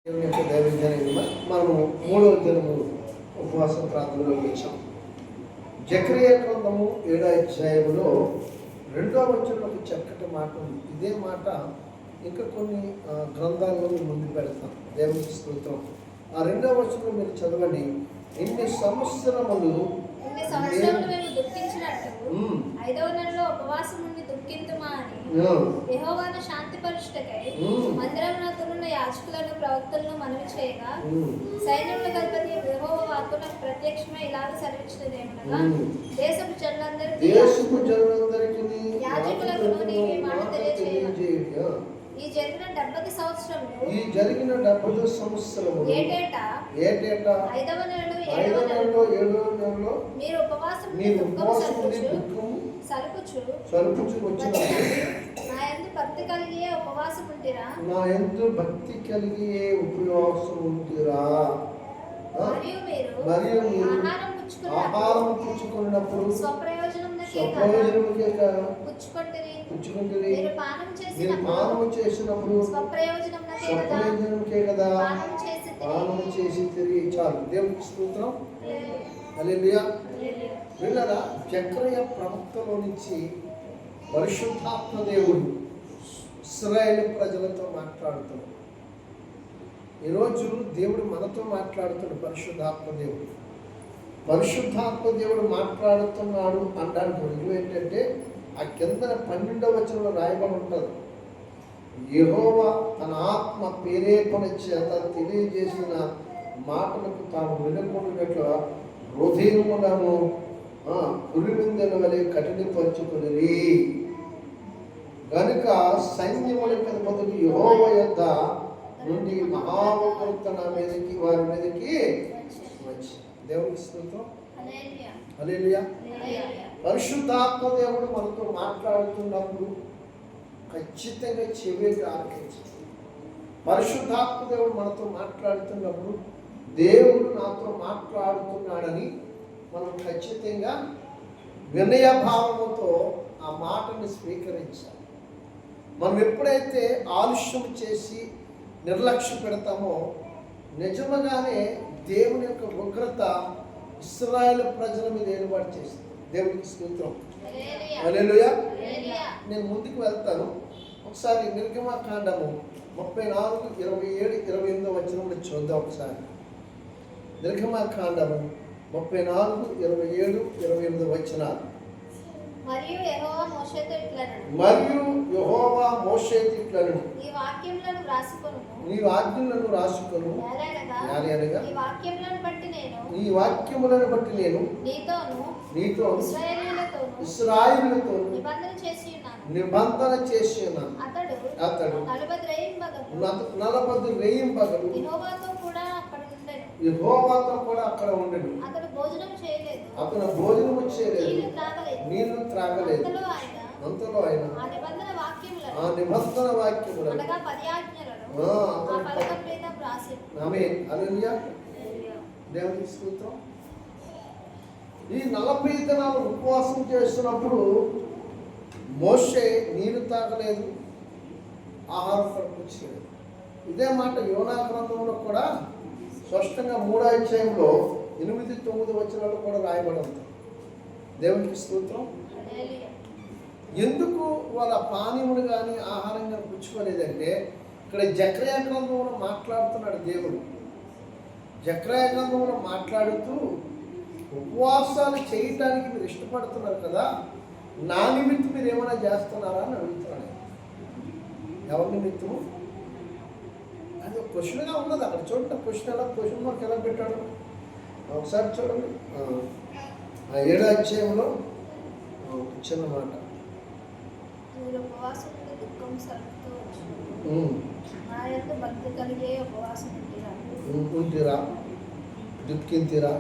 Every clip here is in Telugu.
దేవుని యొక్క దైవజనంగా మనము 3వ దినము ఉపవాస ప్రార్థనలోకి వచ్చాం. జకరియా గ్రంథము 7వ అధ్యాయములో 2వ వచనంలో ఒక చక్కటి మాట ఉంది. ఇదే మాట ఇంకా కొన్ని గ్రంథాల్లో ముందు పెడతాం. దేవునికి స్తోత్రం. ఆ 2వ వచనంలో మీరు చదవండి. ఇన్ని సంవత్సరములు మేము దుఃఖించినట్టు 5వ నెలలో ఉపవాసం ఉండి దుఃఖింతుమా అని యెహోవాను శాంతిపరుచుటకై మందిరముననున్న యాజకులను ప్రవక్తలను మనవి చేయగా సైన్యములకు అధిపతి యెహోవా వాక్కునకు ప్రత్యక్షమై ఇలాగ సెలవిచ్చినదేమనగా దేశపు జనులందరికీ యాజకులకు నీవే మాట తెలియజేయుట. ఈ జరిగిన 70 సంవత్సరములు ఏటేటా 5వ నెలలో 7వ నెలలో మీరు ఉపవాసం సరుకుచు నా యందు భక్తి కలిగి ఉపవాసం ఉంటిరా మరియు మీరు ఆహారం పుచ్చుకున్నప్పుడు స్వప్రయోజనముకే పుచ్చుకుంటుంది. మీరు పానము చేసినప్పుడు స్వప్రయోజనముకే కదా పానం చేసి తిరిగి. చాలు. దేవునికి స్తోత్రం. హల్లెలూయా. పిల్లరా, జకరియా ప్రవక్తలో నుంచి పరిశుద్ధాత్మ దేవుడు ఇశ్రాయేలు ప్రజలతో మాట్లాడుతున్నాడు. ఈరోజు దేవుడు మనతో మాట్లాడుతున్నాడు. పరిశుద్ధాత్మ దేవుడు మాట్లాడుతున్నాడు అనడానికి రుజువు ఏంటంటే ఆ కింద 12వ వచనంలో రాయబడి ఉంటుంది. యెహోవా తన ఆత్మ ప్రేరేపణ చేత తెలియజేసిన మాటలకు తాము వినకుండాట్ల హృదయములను పులిమిందల వలె కఠినపరుచుకుని గనుక సైన్యములకు అధిపతి యెహోవా యొద్ద నుండి మహావక్రత నా మీదకి వారి మీదకి వచ్చి. దేవునికి స్తోత్రం. హల్లెలూయా. పరిశుద్ధాత్మ దేవుడు మనతో మాట్లాడుతున్నప్పుడు ఖచ్చితంగా చెవికి ఆలకించాలి. పరిశుద్ధాత్మ దేవుడు మనతో మాట్లాడుతున్నప్పుడు దేవుడు నాతో మాట్లాడుతున్నాడని మనం ఖచ్చితంగా వినయభావముతో ఆ మాటను స్వీకరించాలి. మనం ఎప్పుడైతే ఆలస్యం చేసి నిర్లక్ష్య పెడతామో నిజముగానే దేవుని యొక్క ఉగ్రత ఇశ్రాయేలు ప్రజల మీద ఏర్పాటు చేస్తుంది. దేవునికి స్తోత్రం. హల్లెలూయా. నేను ముందుకు వెళ్తాను. ఒకసారి నిర్గమకాండము 34, 27, 28 వచనంలో చూద్దాం. ఒకసారి నిర్గమకాండము 34, 27, 28 వచనాలు. మరియు యెహోవా మోషేతో ఇట్లనెను, నీ ఆజ్ఞలను వ్రాసుకొను. ఈ వాక్యములను బట్టి నేను నీతో ఇశ్రాయేలుతో నిబంధన చేసి ఉన్నాను. అతడు 40 రేయింబగలు యెహోవాతో కూడా అక్కడ ఉండెను. అతను భోజనము చేయలేదు, నీళ్లు త్రాగలేదు. అంతలో ఆయన ఆ నిబంధన వాక్యములను ఆమేన్. హల్లెలూయా. దేవునికి స్తోత్రం. ఈ 40 దినాలు ఉపవాసం చేస్తున్నప్పుడు మోషే నీరు తాగలేదు, ఆహారం పట్టుకొచ్చలేదు. ఇదే మాట యోనా గ్రంథంలో కూడా స్పష్టంగా 3వ అధ్యాయంలో 8, 9 వచనాలు కూడా రాయబడి ఉంటాయి. దేవునికి స్తోత్రం. ఎందుకు వాళ్ళ పానీయములు కానీ ఆహారం కానీ పుచ్చుకోలేదంటే ఇక్కడ జకరియా గ్రంథంలో మాట్లాడుతున్నాడు దేవుడు. జకరియా గ్రంథంలో మాట్లాడుతూ ఉపవాసాలు చేయటానికి మీరు ఇష్టపడుతున్నారు కదా, నా నిమిత్తం మీరు ఏమైనా చేస్తున్నారా అని అడుగుతున్నాడు. ఎవరి నిమిత్తము? అది ఒక క్వశ్చన్గా ఉన్నది. అక్కడ చూడండి, క్వశ్చన్ మార్క్ ఎలా పెట్టాడు ఒకసారి చూడండి. 7వ అధ్యాయంలో చిన్న మాట. ఉంటిరా, దుఃఖింతిరా,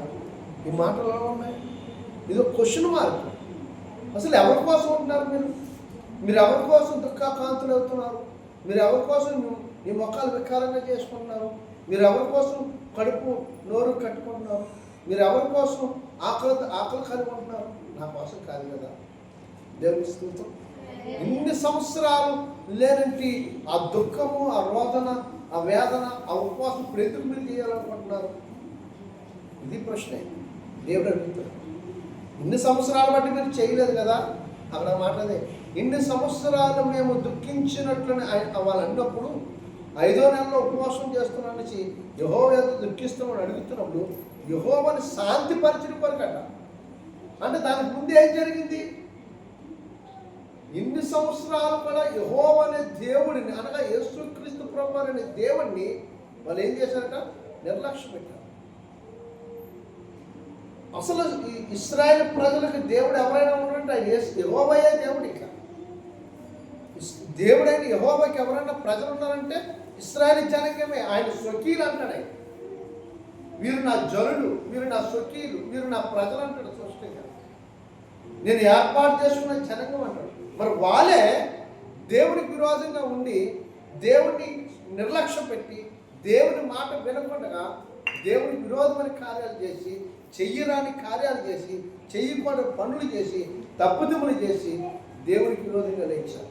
ఈ మాటలు ఎలా ఉన్నాయి? ఇది ఒక క్వశ్చన్ మార్క్. అసలు ఎవరి కోసం ఉంటున్నారు మీరు ఎవరి కోసం దుఃఖాకాంతులు అవుతున్నారు? మీరు ఎవరి కోసం మీ మొక్కలు వికారంగా చేసుకుంటున్నారు? మీరు ఎవరి కోసం కడుపు నోరు కట్టుకుంటున్నారు? మీరు ఎవరి కోసం ఆకలి కలిగి ఉంటున్నారు? నా కోసం కాదు కదా. దేవుని స్తుతి. ఇన్ని సంవత్సరాలు లేనంటి ఆ దుఃఖము, ఆ రోదన, ఆ వేదన, ఆ ఉపవాసం ఇప్పుడు ఎందుకు మీరు చేయాలనుకుంటున్నారు? ఇది ప్రశ్న దేవుడు అడుగుతాడు. ఇన్ని సంవత్సరాలు బట్టి మీరు చేయలేదు కదా. అక్కడ మాట్లాడే ఇన్ని సంవత్సరాలు మేము దుఃఖించినట్లని వాళ్ళు అన్నప్పుడు 5వ నెలలో ఉపవాసం చేస్తున్నానని యెహోవా దుఃఖిస్తున్నామని అడుగుతున్నప్పుడు యెహోవాని శాంతిపరిచిన కొరకట. అంటే దానికి ముందు ఏం జరిగింది? ఇన్ని సంవత్సరాలు కూడా యెహోవా అనే దేవుడిని, అనగా యేసుక్రీస్తు ప్రభువు అనే దేవుడిని వాళ్ళు ఏం చేశారట? నిర్లక్ష్యం పెట్టారు. అసలు ఈ ఇశ్రాయేలు ప్రజలకు దేవుడు ఎవరైనా ఉన్నారంటే ఆయన యెహోవాయే దేవుడు. ఇక దేవుడైన యెహోవాకి ఎవరైనా ప్రజలు ఉన్నారంటే ఇశ్రాయేలు జనకమే. ఆయన స్వకీలు అంటాడు. ఆయన వీరు నా జనులు, వీరు నా స్వకీలు, వీరు నా ప్రజలు అంటాడు. స్పష్టంగా నేను ఏర్పాటు చేసుకున్న జనంగం అంటాడు. మరి వాళ్ళే దేవునికి విరోధంగా ఉండి దేవుడిని నిర్లక్ష్యం పెట్టి దేవుని మాట వినకుండా దేవునికి విరోధమైన కార్యాలు చేసి, చెయ్యరాని కార్యాలు చేసి, చెయ్యకూడని పనులు చేసి, తప్పుదములు చేసి దేవునికి విరోధంగా లేచారు.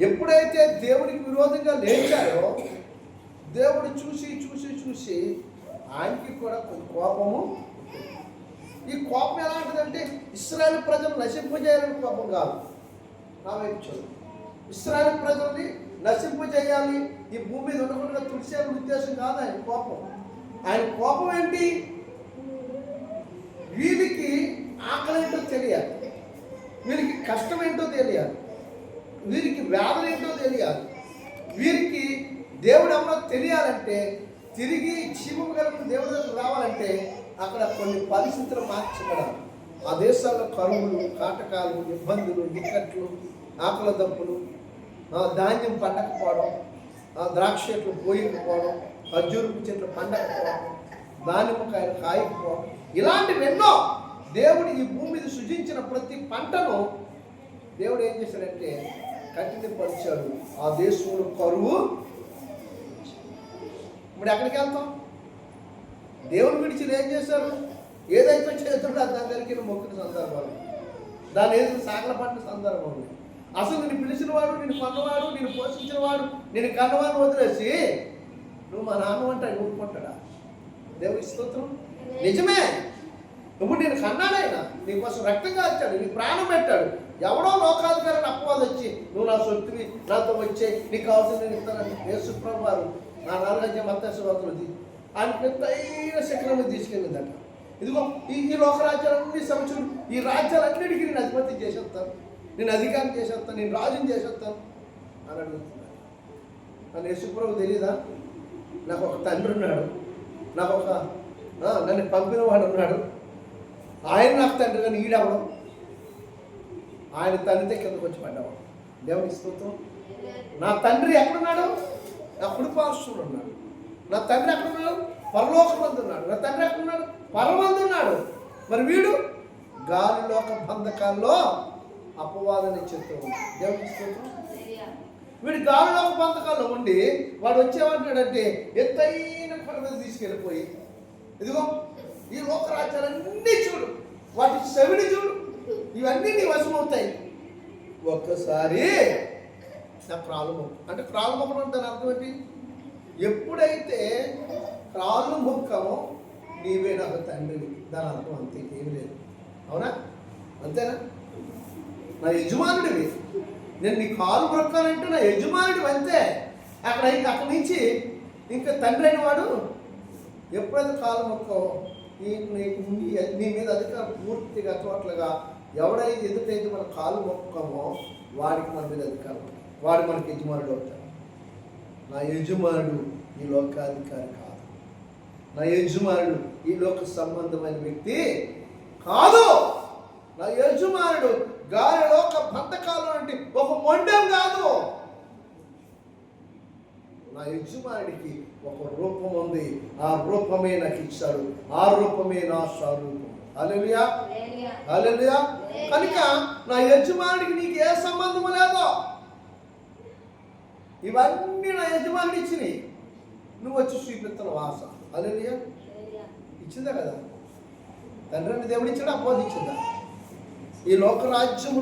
ఎప్పుడైతే దేవునికి విరోధంగా లేచారో దేవుడు చూసి చూసి చూసి ఆయనకి కూడా కొంచెం కోపము. ఈ కోపం ఎలాంటిదంటే ఇశ్రాయేలు ప్రజలు నశింపజేయాలని కోపం కాదు. నా వైపు చూడు, ఇశ్రాయేలు ప్రజల్ని నశింపజేయాలి, ఈ భూమి మీద ఉండకుండా తుడిసేయాలని ఉద్దేశం కాదు ఆయన కోపం. ఆయన కోపం ఏంటి? వీరికి ఆకలి ఏంటో తెలియాలి, వీరికి కష్టం ఏంటో తెలియాలి, వీరికి వేదన ఏంటో తెలియాలి, వీరికి దేవుడు ఎవరో తెలియాలంటే, తిరిగి జీవం కలిగిన దేవుడి దగ్గర రావాలంటే అక్కడ కొన్ని పరిస్థితులు మార్చబడాలి. ఆ దేశాల్లో కరువులు, కాటకాలు, ఇబ్బందులు, ఇక్కట్లు, ఆకలి దప్పులు, ధాన్యం పండకపోవడం, ద్రాక్ష చెట్లు పోయకపోవడం, ఖర్జూరపు చెట్లు పండకపోవడం, దానిమ్మకాయలు కాయకపోవడం, ఇలాంటివెన్నో. దేవుడు ఈ భూమి మీద సృజించిన ప్రతి పంటను దేవుడు ఏం చేశాడంటే కఠినపరిచాడు. ఆ దేశంలో కరువు. ఇప్పుడు ఎక్కడికి వెళ్తాం? దేవుని విడిచి ఏం చేశారు? ఏదైతే చేస్తుండో అది దాని దగ్గరికి మొక్కిన సందర్భాలు, దాని ఏదో సాగల పడిన సందర్భం ఉంది. అసలు నిన్ను పిలిచినవాడు, నిన్ను కొన్నవాడు, నిన్ను పోషించినవాడు, నిన్ను కన్నవాడిని వదిలేసి నువ్వు మా నాన్న అంటే ఊరుకుంటాడా? దేవుడి స్తోత్రం. నిజమే, ఇప్పుడు నేను కన్నాడైనా నీకోసం రక్తం కాల్చాడు, నీ ప్రాణం పెట్టాడు. ఎవడో లోకాధికారిని అపవాదం వచ్చి నువ్వు నా సొత్తుని నాతో వచ్చే నీకు కావాల్సింది నేను ఇస్తానని యేసు ప్రభువు వారు నా 4వ అధ్యాయం మత్తయి వార్తలు ఆయన పెద్దైన శిఖరంలో తీసుకెళ్ళిందట. ఇదిగో ఈ లోకరాజ్యాలన్నీ సంవత్సరం, ఈ రాజ్యాలన్నిటికీ నేను అధిపతి చేసేస్తాను, నేను అధికారం చేసేస్తాను, నేను రాజుని చేసేస్తాను అని అడుగుతున్నాను. నన్ను యేసు ప్రభువు తెలీదా? నాకు ఒక తండ్రి ఉన్నాడు, నాకు ఒక నన్ను పంపిన వాడు ఉన్నాడు, ఆయన నాకు తండ్రి. కానీ ఈడవడం ఆయన తండ్రితే కిందకు వచ్చి పడ్డావు. దేవునికి స్తోత్రం. నా తండ్రి ఎక్కడున్నాడు? నా కుడిపార్శ్వమున ఉన్నాడు. నా తండ్రి ఎక్కడున్నాడు? పరలోకమందు ఉన్నాడు. నా తండ్రి ఎక్కడున్నాడు? పరమందు ఉన్నాడు. మరి వీడు గాలిలోక బంధకాల్లో అపవాదాన్ని చెప్తూ ఉన్నాడు. దేవునికి స్తోత్రం. వీడు గాలిలోక బంధకాల్లో ఉండి వాడు వచ్చేవాడంటే ఎత్తైన కొండ మీద తీసుకెళ్ళిపోయి, ఇదిగో ఈ లోకరాజ్యాలన్నీ చూడు, వాటి చెవిని చూడు, ఇవన్నీ నీ వశం అవుతాయి. ఒక్కసారి నా క్రాలు మొక్క అంటే క్రాలు మొక్కడం అంటే దాని అర్థం ఏంటి? ఎప్పుడైతే క్రాలు మొక్కమో నీవే నాకు తండ్రివి, దాని అర్థం అంతే, ఏమి లేదు. అవునా? అంతేనా? నా యజమానుడివి, నేను నీ కాలు మొక్కాలంటే నా యజమానుడివి అంతే. అక్కడి నుంచి ఇంకా తండ్రి అయిన వాడు ఎప్పుడైతే కాలు మొక్కో నీ మీద అధికారం పూర్తిగా తోటలుగా ఎవడైతే ఎదుటైతే మన కాలు మొక్కమో వాడికి మన మీద అధికారం, వాడు మనకి యజమానుడు అవుతాడు. నా యజమానుడు ఈ లోకాధికారి కాదు, నా యజమానుడు ఈ లోక సంబంధమైన వ్యక్తి కాదు. నా యజమానుడు గాలి లోక బంధకాలు అంటే ఒక మొండెం కాదు. నా యజమానుడికి ఒక రూపం ఉంది, ఆ రూపమే నాకు ఇచ్చాడు, ఆ రూపమే నా స్వరూపం. హల్లెలూయా, హల్లెలూయా. కనుక నా యజమానుడికి నీకు ఏ సంబంధం లేదో, ఇవన్నీ నా యజమానుడు ఇచ్చినాయి, నువ్వు వచ్చి చూపిస్తున్న వాస. హల్లెలూయా. ఇచ్చిందా కదా? తండ్రిని దేవుడు ఇచ్చాడా? అపోది ఇచ్చిందా? ఈ లోకరాజ్యం